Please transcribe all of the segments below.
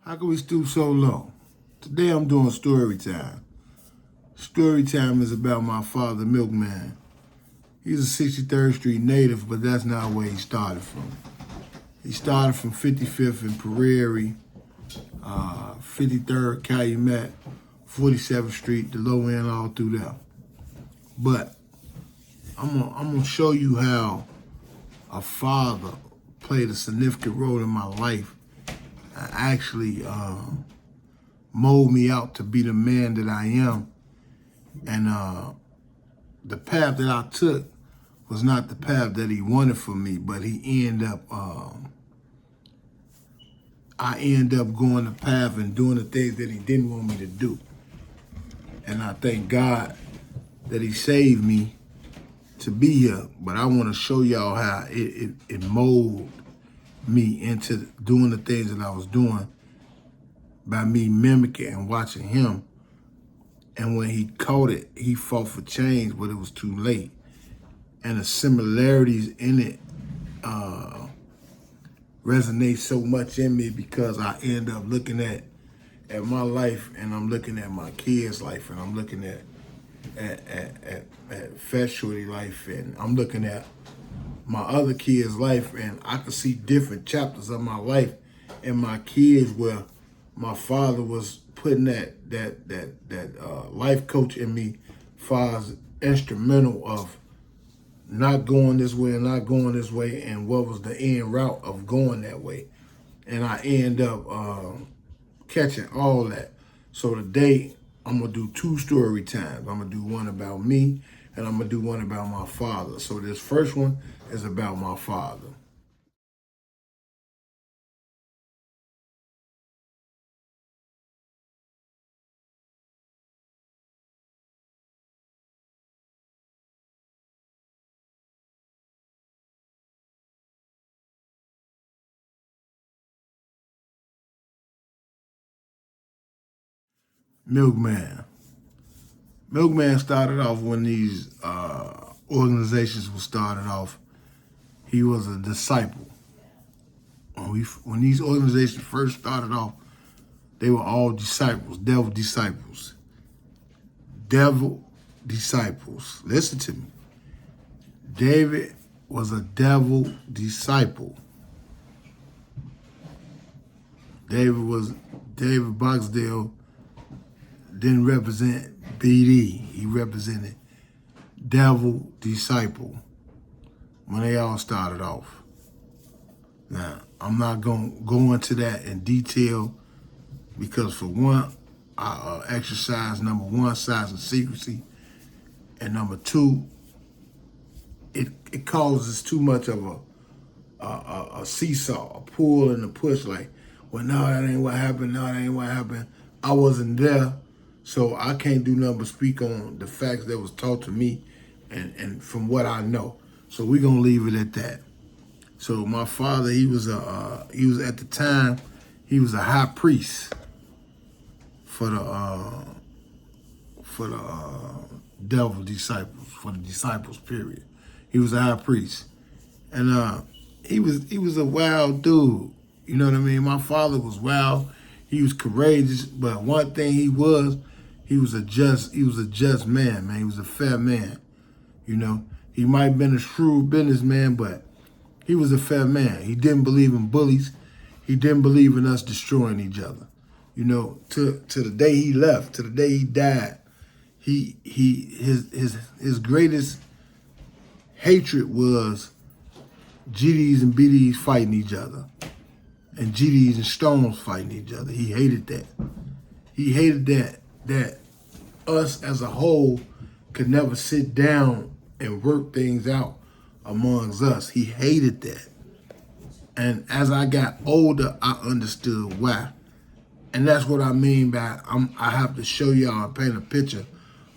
How can we stoop so low? Today I'm doing story time. Story time is about my father, Milkman. He's a 63rd Street native, but that's not where he started from. He started from 55th and Prairie, 53rd Calumet, 47th Street, the low end all through there. But I'm gonna show you how a father played a significant role in my life and actually mold me out to be the man that I am. And the path that I took was not the path that he wanted for me, but I ended up going the path and doing the things that he didn't want me to do. And I thank God that he saved me to be here. But I want to show y'all how it molded me into doing the things that I was doing by me mimicking and watching him. And when he caught it, he fought for change, but it was too late. And the similarities in it resonate so much in me because I end up looking at my life, and I'm looking at my kids' life, and I'm looking at Fat Shorty life, and I'm looking at my other kids' life, and I can see different chapters of my life and my kids where my father was putting that life coach in me, far as instrumental of not going this way and not going this way, and what was the end route of going that way. And I end up catching all that. So today, I'm gonna do two story times. I'm gonna do one about me, and I'm gonna do one about my father. So this first one is about my father. Milkman. Milkman started off when these organizations were started off. He was a disciple. When these organizations first started off, they were all disciples, devil disciples. Devil disciples. Listen to me. David was a devil disciple. David Boxdale didn't represent BD. He represented devil disciple when they all started off. Now, I'm not going to go into that in detail because, for one, I exercise, number one, size and secrecy, and number two, it causes too much of a seesaw, a pull and a push, like, well, no, that ain't what happened, no, that ain't what happened. I wasn't there, so I can't do nothing but speak on the facts that was taught to me and from what I know. So we're going to leave it at that. So my father, he was at the time, he was a high priest for the devil disciples, for the disciples, period. He was a high priest. And he was a wild dude. You know what I mean? My father was wild. He was courageous, but one thing he was a just man, man. He was a fair man. You know, he might have been a shrewd businessman, but he was a fair man. He didn't believe in bullies. He didn't believe in us destroying each other. You know, to the day he left, to the day he died, his greatest hatred was GDs and BDs fighting each other, and GDs and Stones fighting each other. He hated that. He hated that us as a whole could never sit down and work things out amongst us. He hated that. And as I got older, I understood why. And that's what I mean by I have to show y'all and paint a picture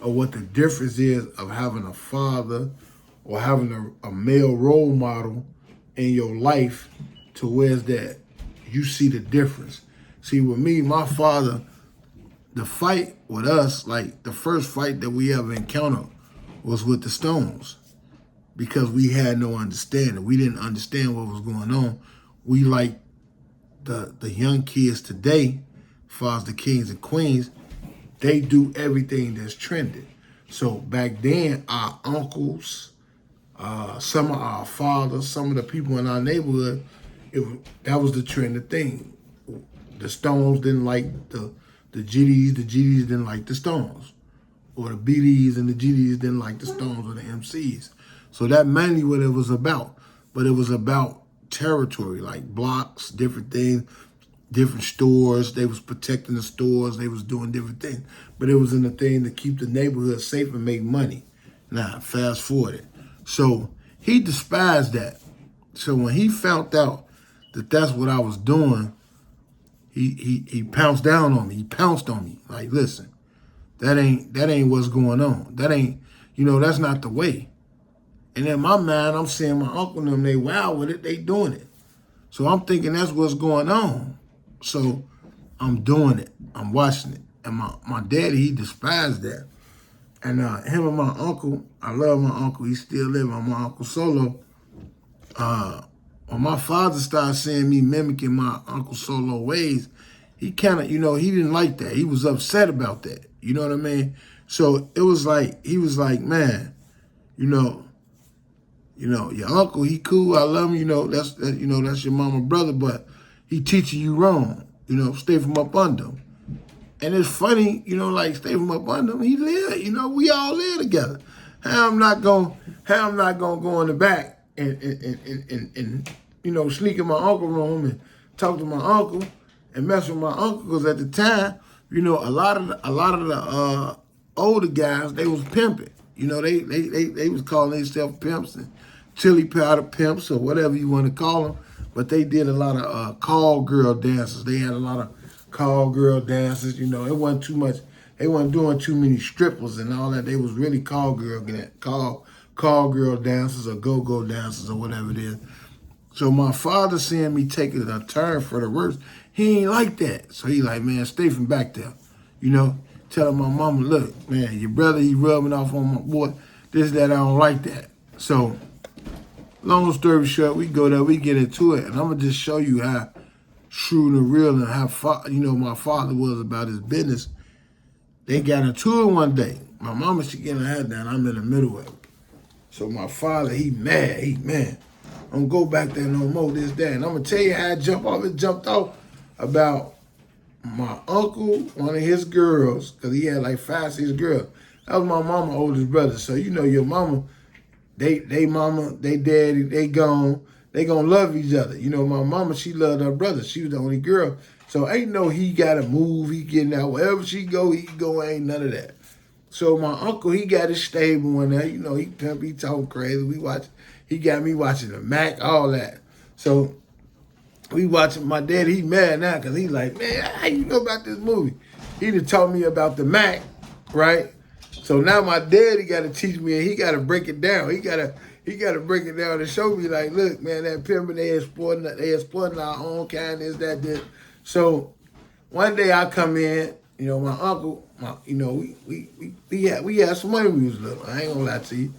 of what the difference is of having a father or having a male role model in your life, to where's that you see the difference. See, with me, my father, the fight with us, like the first fight that we ever encountered was with the Stones, because we had no understanding. We didn't understand what was going on. We like the young kids today, as far as the kings and queens, they do everything that's trending. So back then, our uncles, some of our fathers, some of the people in our neighborhood, that was the trending thing. The Stones didn't like the GDs didn't like the Stones. Or the BDs and the GDs didn't like the Stones or the MCs. So that mainly what it was about. But it was about territory, like blocks, different things, different stores. They was protecting the stores. They was doing different things. But it was in the thing to keep the neighborhood safe and make money. Now, fast forward it. So he despised that. So when he found out that that's what I was doing, he pounced down on me. He pounced on me. Like, listen, that ain't what's going on. That ain't, that's not the way. And in my mind, I'm seeing my uncle and them, they wild with it, they doing it. So I'm thinking that's what's going on. So I'm doing it. I'm watching it. And my daddy, he despised that. And him and my uncle, I love my uncle, he still living, my Uncle Solo. When my father started seeing me mimicking my Uncle Solo ways, he kind of, he didn't like that. He was upset about that. You know what I mean? So it was like, he was like, man, your uncle, he cool, I love him, that's your mama brother, but he teaching you wrong, stay from up under him. And it's funny, like stay from up under him, he live, we all live together. How I'm not gonna go in the back and sneak in my uncle's room and talk to my uncle and mess with my uncle, because at the time, a lot of the older guys, they was pimping. They was calling themselves pimps and chili powder pimps or whatever you want to call them. But they did a lot of call girl dances. They had a lot of call girl dances. It wasn't too much. They wasn't doing too many strippers and all that. They was really call girl dances or go-go dances or whatever it is. So my father seeing me taking a turn for the worse, he ain't like that. So he like, man, stay from back there. Telling my mama, look, man, your brother, he rubbing off on my boy. This, that, I don't like that. So long story short, we go there, we get into it, and I'm going to just show you how shrewd and real and how my father was about his business. They got into it one day. My mama, she getting her head down. I'm in the middle of it. So my father, he mad. Don't go back there no more, this, that. And I'm going to tell you how I jumped off. It jumped off about my uncle, one of his girls, because he had like 5, 6 girls. That was my mama's oldest brother. So, your mama, they mama, they daddy, they gone. They gonna love each other. My mama, she loved her brother. She was the only girl. So ain't no he gotta move, he getting out. Wherever she go, he go, ain't none of that. So my uncle, he got his stable in there. He pimp, he talking crazy. He got me watching the Mac, all that. So we watching, my dad, he mad now because he like, man, how you know about this movie? He done taught me about the Mac, right? So now my daddy got to teach me, and he got to break it down. He got to break it down and show me, like, look, man, that pimping, they exploiting our own kind, this. So one day I come in, my uncle, we had some money when we was little. I ain't gonna lie to you.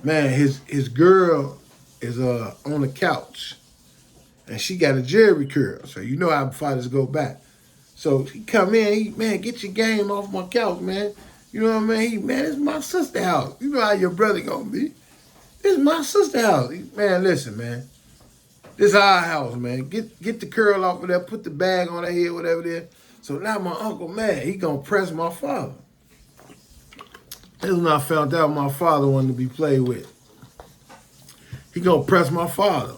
Man, his girl is on the couch. And she got a Jerry curl. So how fathers go back. So he come in, man, get your game off my couch, man. You know what I mean? Man, it's my sister's house. You know how your brother gonna be. This is my sister's house. Man, listen, man. This is our house, man. Get the curl off of there, put the bag on her head, whatever it is. So now my uncle, man, he gonna press my father. This is when I found out my father wanted to be played with. He gonna press my father.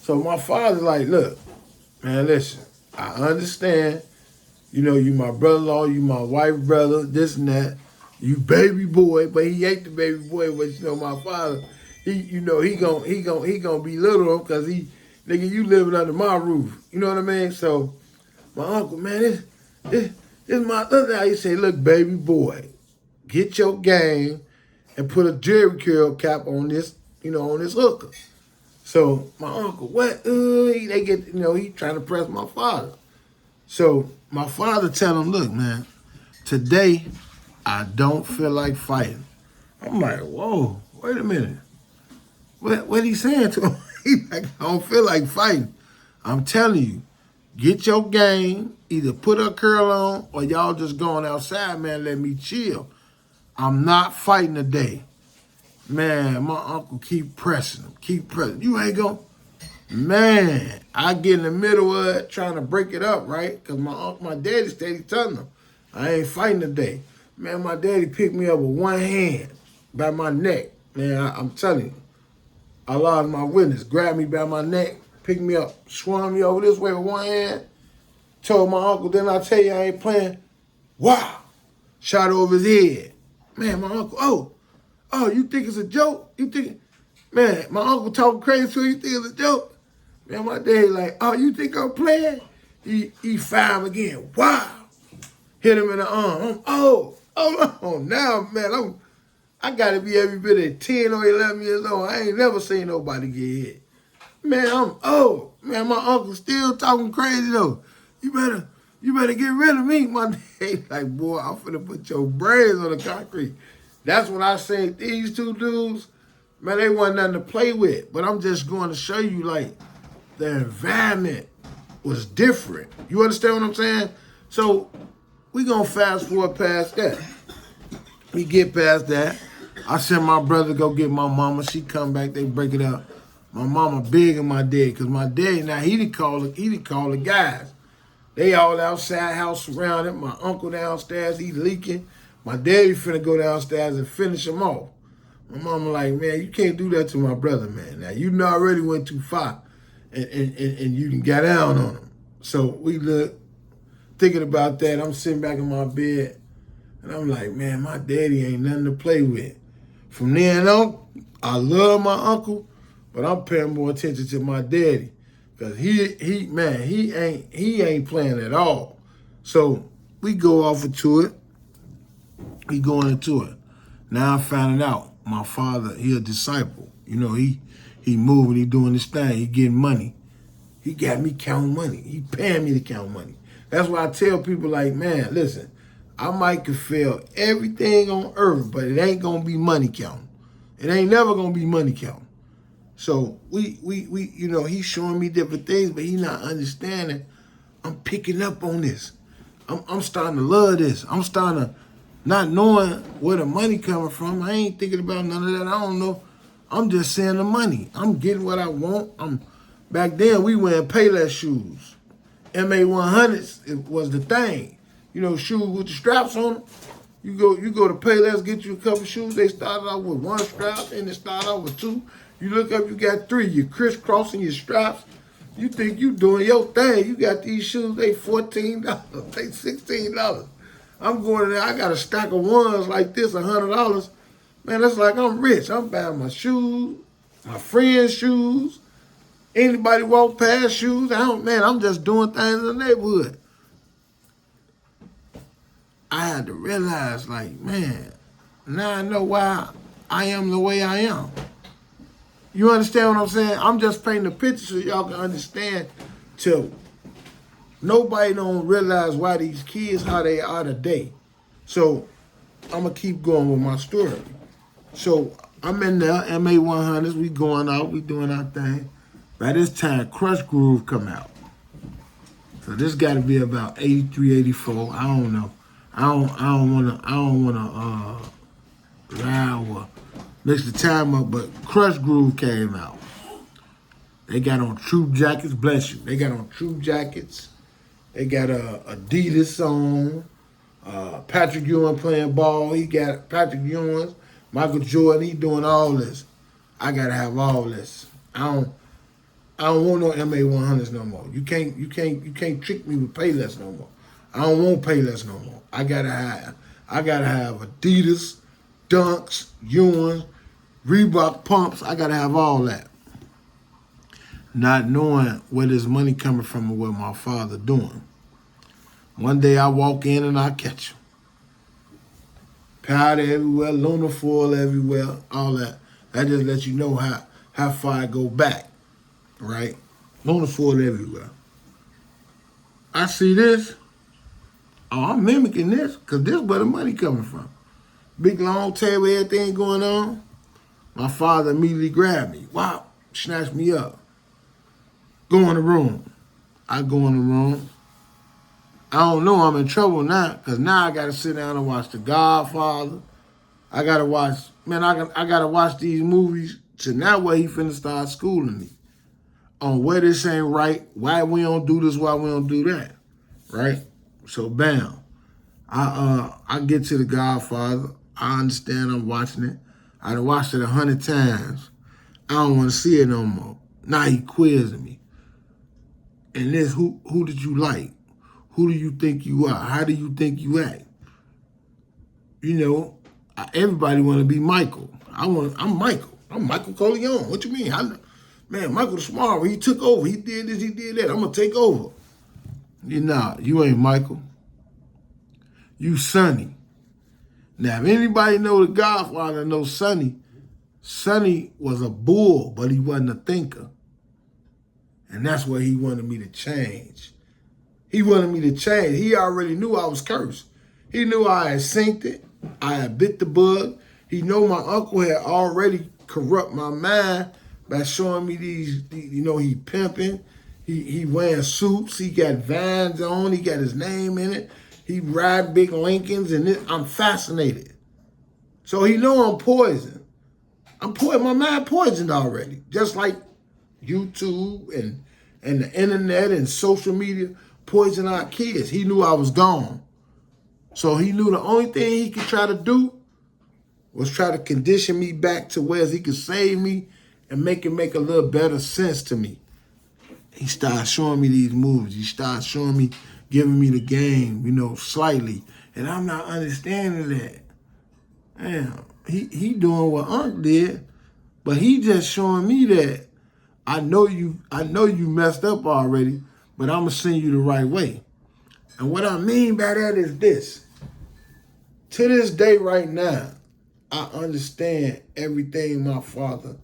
So my father's like, look, man, listen, I understand, you my brother-in-law, you my wife brother, this and that, you baby boy, but he ain't the baby boy, but my father, he gonna belittle him because nigga, you living under my roof. You know what I mean? So my uncle, man, this my other. He say, look, baby boy, get your game and put a Jerry curl cap on this, on this hooker. So my uncle, what? They get, he trying to press my father. So my father tell him, look, man, today I don't feel like fighting. I'm like, whoa, wait a minute. What he saying to him? He like, I don't feel like fighting. I'm telling you, Get your game, either put a curl on or y'all just going outside, man, let me chill. I'm not fighting today. Man, my uncle keep pressing him, keep pressing. You ain't going. Man, I get in the middle of it trying to break it up, right? Because my daddy steady telling him, I ain't fighting today. Man, my daddy picked me up with one hand by my neck. Man, I'm telling you, I lost my witness. Grabbed me by my neck, picked me up, swung me over this way with one hand, told my uncle, then I tell you I ain't playing. Wow. Shot over his head. Man, my uncle, oh, you think it's a joke? You think, man, my uncle talking crazy, so you think it's a joke? Man, my daddy like, oh, you think I'm playing? He fired him again. Wow. Hit him in the arm. Now, man, I got to be every bit of 10 or 11 years old. I ain't never seen nobody get hit. Man, Man, my uncle still talking crazy, though. You better get rid of me. My daddy like, boy, I'm finna put your brains on the concrete. That's when I say these two dudes, man, they wasn't nothing to play with. But I'm just going to show you, like, the environment was different. You understand what I'm saying? So we gonna fast forward past that. We get past that. I send my brother go get my mama. She come back, they break it up. My mama big on my dad, because my dad, now he didn't call the guys. They all outside, house surrounded. My uncle downstairs, he leaking. My daddy finna go downstairs and finish him off. My mama like, man, you can't do that to my brother, man. Now, you know I already went too far. And you can get down on them. So we look, thinking about that. I'm sitting back in my bed, and I'm like, man, my daddy ain't nothing to play with. From then on, I love my uncle, but I'm paying more attention to my daddy, because he ain't playing at all. So we go off into it. We going into it. Now I'm finding out my father, he a disciple. You know, he moving, he doing this thing, he getting money. He got me counting money. He paying me to count money. That's why I tell people, like, man, listen, I might could fail everything on earth, but it ain't gonna be money counting. It ain't never gonna be money counting. So we you know, he's showing me different things, but he not understanding. I'm picking up on this. I'm starting to love this. I'm starting to not knowing where the money coming from. I ain't thinking about none of that. I don't know. I'm just saying the money. I'm getting what I want. Back then, we wearing Payless shoes. MA100s was the thing. You know, shoes with the straps on them. You go to Payless, get you a couple shoes. They started off with one strap, and they started off with two. You look up, you got three. You're crisscrossing your straps. You think you doing your thing. You got these shoes, they $14, they $16. I'm going there, I got a stack of ones like this, $100. Man, that's like I'm rich. I'm buying my shoes, my friends' shoes. Anybody walk past shoes, I'm just doing things in the neighborhood. I had to realize, like, man, now I know why I am the way I am. You understand what I'm saying? I'm just painting a picture so y'all can understand, till nobody don't realize why these kids, how they are today. So I'm going to keep going with my story. So I'm in there, MA100s, we going out, we doing our thing. By this time, Crush Groove come out. So this got to be about 83, 84. I don't know. I don't wanna lie or mix the time up, but Crush Groove came out. They got on Troop jackets, bless you. They got on Troop jackets. They got Adidas on. Patrick Ewing playing ball. He got Patrick Ewing, Michael Jordan. He doing all this. I gotta have all this. I don't want no MA100s no more. You can't trick me with Payless no more. I don't want Payless no more. I gotta have Adidas, Dunks, Ewing, Reebok pumps. I gotta have all that. Not knowing where this money coming from and what my father doing. One day I walk in and I catch him. Powder everywhere, lunar foil everywhere, all that. That just lets you know how far I go back, right? Lunar foil everywhere. I see this. Oh, I'm mimicking this, because this is where the money coming from. Big long table, everything going on. My father immediately grabbed me. Wow, snatched me up. Go in the room. I go on the wrong. I don't know I'm in trouble now, because now I got to sit down and watch The Godfather. I got to watch, man, I got to watch these movies to now where he finna start schooling me on where this ain't right, why we don't do this, why we don't do that, right? So, bam. I get to The Godfather. I understand I'm watching it. I done watched it 100 times. I don't want to see it no more. Now he quizzing me. And this, who did you like? Who do you think you are? How do you think you act? You know, everybody want to be Michael. I'm Michael. I'm Michael Corleone. What you mean? Man, Michael the Smart, he took over. He did this, he did that. I'm going to take over. You ain't Michael. You Sonny. Now, if anybody know The Godfather knows Sonny, Sonny was a bull, but he wasn't a thinker. And that's what he wanted me to change. He wanted me to change. He already knew I was cursed. He knew I had synced it. I had bit the bug. He know my uncle had already corrupt my mind by showing me these he pimping. He wearing suits. He got Vans on. He got his name in it. He ride big Lincolns, and I'm fascinated. So he know I'm poisoned. My mind poisoned already. Just like YouTube and the internet and social media poison our kids. He knew I was gone. So he knew the only thing he could try to do was try to condition me back to where he could save me and make it make a little better sense to me. He started showing me these movies. He started showing me, giving me the game, slightly. And I'm not understanding that. Damn, he doing what Unc did, but he just showing me that I know you messed up already, but I'm gonna send you the right way. And what I mean by that is this. To this day right now, I understand everything my father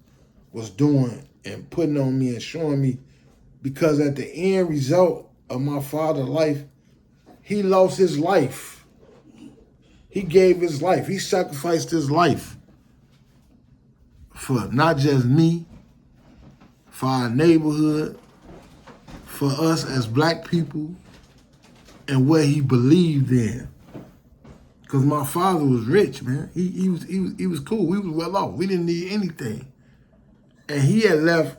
was doing and putting on me and showing me, because at the end result of my father's life, he lost his life. He gave his life. He sacrificed his life for not just me, for our neighborhood, for us as black people, and what he believed in. Because my father was rich, man. He was cool. We was well off. We didn't need anything. And he had left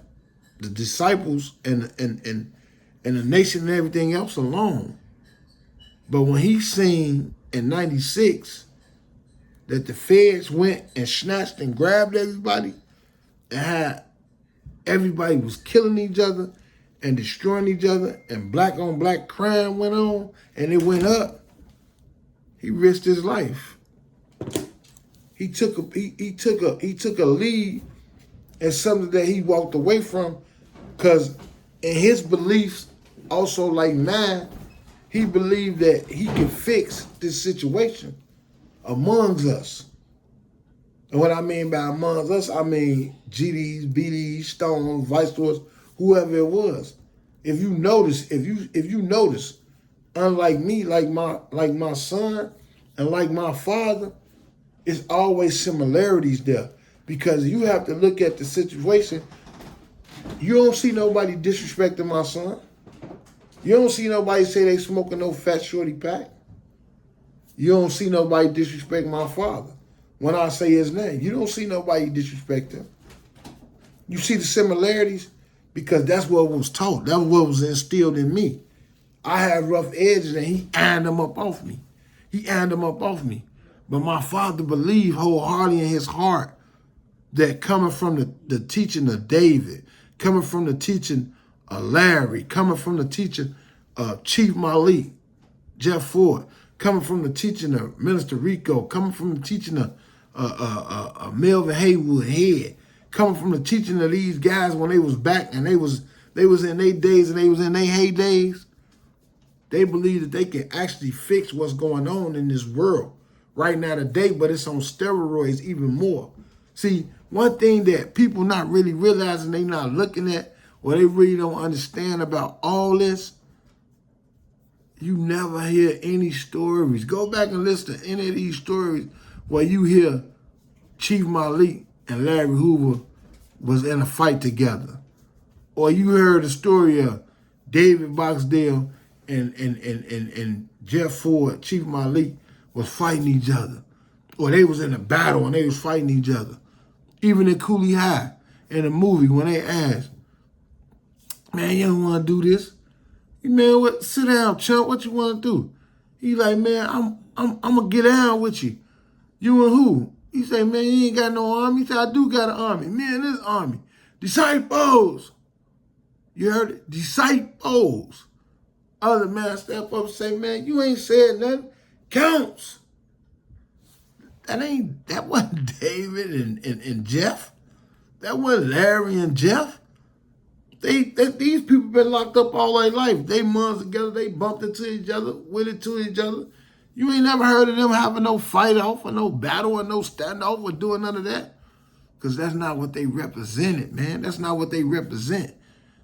the disciples and the nation and everything else alone. But when he seen in 96 that the feds went and snatched and grabbed everybody and had everybody was killing each other and destroying each other, and black on black crime went on and it went up, he risked his life. He took a lead in something that he walked away from, because in his beliefs, also like mine, he believed that he could fix this situation amongst us. And what I mean by amongst us, I mean GDs, BDs, Stones, Vice Lords, whoever it was. If you notice, unlike me, like my son and like my father, it's always similarities there. Because you have to look at the situation. You don't see nobody disrespecting my son. You don't see nobody say they smoking no fat shorty pack. You don't see nobody disrespect my father. When I say his name, you don't see nobody disrespect him. You see the similarities because that's what was taught. That's what was instilled in me. I had rough edges and he ironed them up off me. But my father believed wholeheartedly in his heart that coming from the teaching of David, coming from the teaching of Larry, coming from the teaching of Chief Malik, Jeff Ford, coming from the teaching of Minister Rico, coming from the teaching of Melvin Haywood Head, coming from the teaching of these guys when they was back and they was in their days and they was in their heydays, they believe that they can actually fix what's going on in this world right now today, but it's on steroids even more. See, one thing that people not really realizing, they not looking at, or they really don't understand about all this, you never hear any stories. Go back and listen to any of these stories where you hear Chief Malik and Larry Hoover was in a fight together. Or you heard the story of David Boxdale and Jeff Ford, Chief Malik, was fighting each other. Or they was in a battle and they was fighting each other. Even in Cooley High, in the movie, when they asked, man, you don't want to do this? Man, what? Sit down, chump. What you want to do? He like, man, I'm gonna get down with you. You and who? He say, man, you ain't got no army. He said, I do got an army. Me and this army. Disciples. You heard it? Disciples. Other man step up and say, man, you ain't said nothing. Counts. That wasn't David and Jeff. That wasn't Larry and Jeff. These people been locked up all their life. They months together, they bumped into each other, with it to each other. You ain't never heard of them having no fight off or no battle or no standoff or doing none of that. Because that's not what they represented, man. That's not what they represent.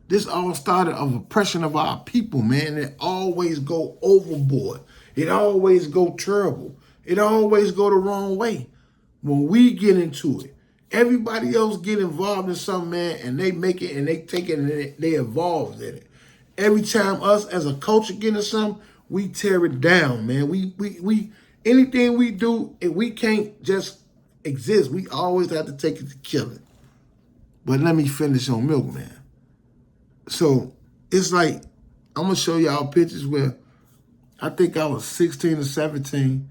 This all started of oppression of our people, man. It always go overboard. It always go terrible. It always go the wrong way. When we get into it, everybody else get involved in something, man, and they make it and they take it and they evolve in it. Every time us as a culture get into something, we tear it down, man. We anything we do, we can't just exist. We always have to take it to kill it. But let me finish on Milkman. So it's like, I'm gonna show y'all pictures where I think I was 16 or 17,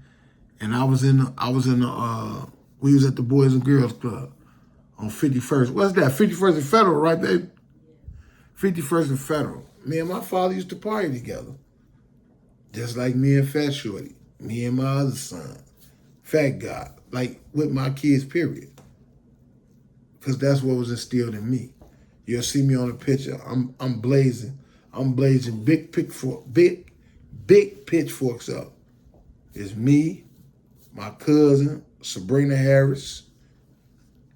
and we was at the Boys and Girls Club on 51st. What's that? 51st and Federal, right, baby? 51st and Federal. Me and my father used to party together. Just like me and Fat Shorty. Me and my other son, Fat God. Like with my kids, period. Because that's what was instilled in me. You'll see me on the picture. I'm blazing. I'm blazing big pitchforks up. It's me, my cousin, Sabrina Harris,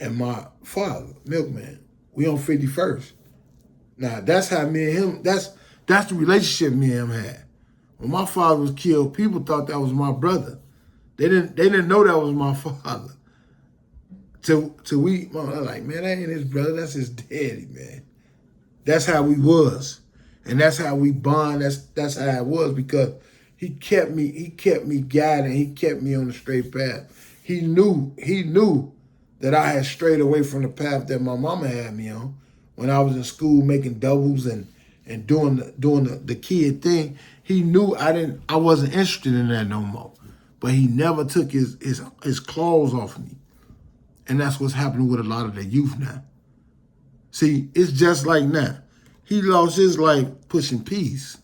and my father, Milkman. We on 51st. Now, that's how me and him, that's the relationship me and him had. When my father was killed, people thought that was my brother. They didn't know that was my father. Till we, like, man, that ain't his brother, that's his daddy, man. That's how we was. And that's how we bond, that's how it was, because he kept me guided, he kept me on the straight path. He knew that I had strayed away from the path that my mama had me on when I was in school making doubles and doing the kid thing. He knew I wasn't interested in that no more. But he never took his claws off me. And that's what's happening with a lot of the youth now. See, it's just like now. He lost his life pushing peace.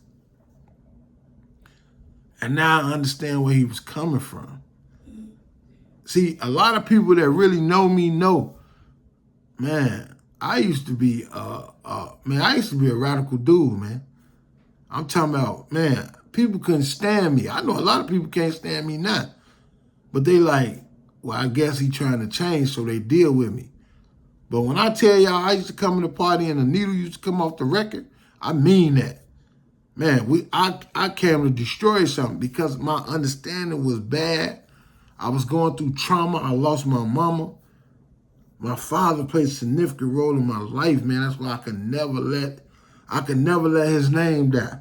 And now I understand where he was coming from. See, a lot of people that really know me know, man, I used to be a radical dude, man. I'm talking about, man, people couldn't stand me. I know a lot of people can't stand me now. But they like, well, I guess he trying to change, so they deal with me. But when I tell y'all I used to come in the party and the needle used to come off the record, I mean that. Man, I came to destroy something because my understanding was bad. I was going through trauma. I lost my mama. My father played a significant role in my life, man. That's why I could never let his name die.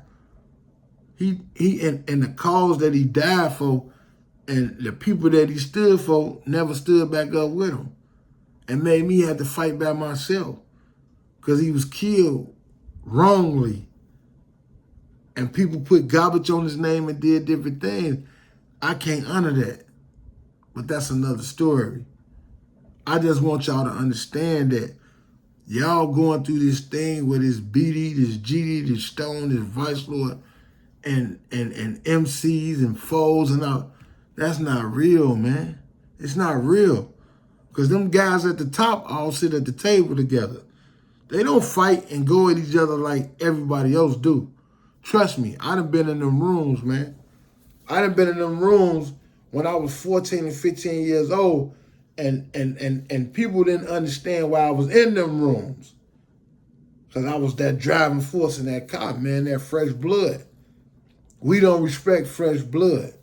He and the cause that he died for and the people that he stood for never stood back up with him and made me have to fight by myself because he was killed wrongly. And people put garbage on his name and did different things. I can't honor that. But that's another story. I just want y'all to understand that y'all going through this thing with this BD, this GD, this Stone, this Vice Lord, and MCs and foes and all. That's not real, man. It's not real. Because them guys at the top all sit at the table together. They don't fight and go at each other like everybody else do. Trust me, I done been in them rooms, man. I done been in them rooms when I was 14 and 15 years old, and people didn't understand why I was in them rooms. Because I was that driving force in that car, man, that fresh blood. We don't respect fresh blood.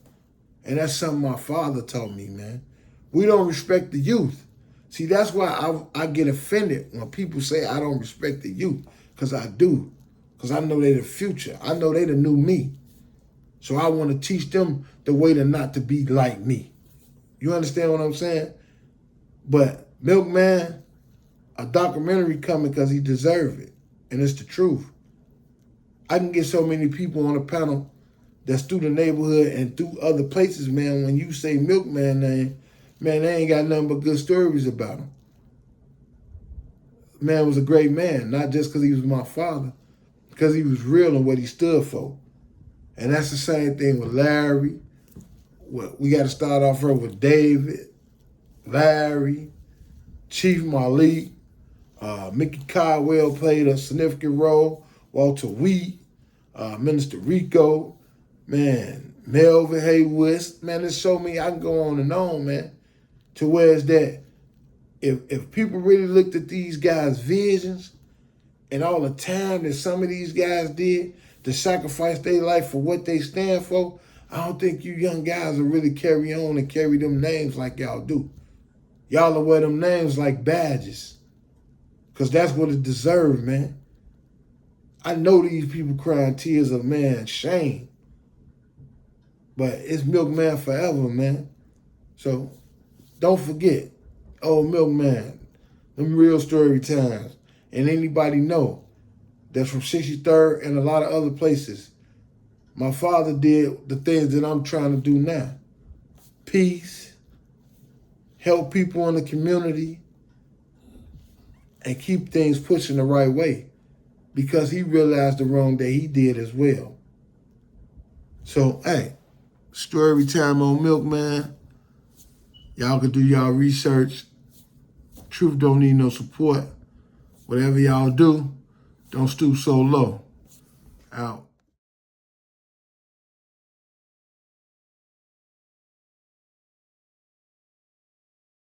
And that's something my father taught me, man. We don't respect the youth. See, that's why I get offended when people say I don't respect the youth, because I do. because I know they the future. I know they the new me. So I want to teach them the way to not to be like me. You understand what I'm saying? But Milkman, a documentary coming because he deserve it. And it's the truth. I can get so many people on a panel that's through the neighborhood and through other places, man. When you say Milkman name, man, they ain't got nothing but good stories about him. Man was a great man, not just because he was my father, because he was real and what he stood for. And that's the same thing with Larry. We got to start off with David, Larry, Chief Malik, Mickey Caldwell played a significant role, Walter Wheat, Minister Rico, man, Melvin Haywood. Man, there's so many, I can go on and on, man, to where it's that if people really looked at these guys' visions and all the time that some of these guys did to sacrifice their life for what they stand for, I don't think you young guys will really carry on and carry them names like y'all do. Y'all will wear them names like badges, because that's what it deserves, man. I know these people crying tears of, man, shame, but it's Milkman forever, man. So don't forget, old Milkman, them real story times. And anybody know that's from 63rd and a lot of other places, my father did the things that I'm trying to do now. Peace, help people in the community, and keep things pushing the right way, because he realized the wrong that he did as well. So, hey, story time on Milkman. Y'all can do y'all research. Truth don't need no support. Whatever y'all do, don't stoop so low. Out.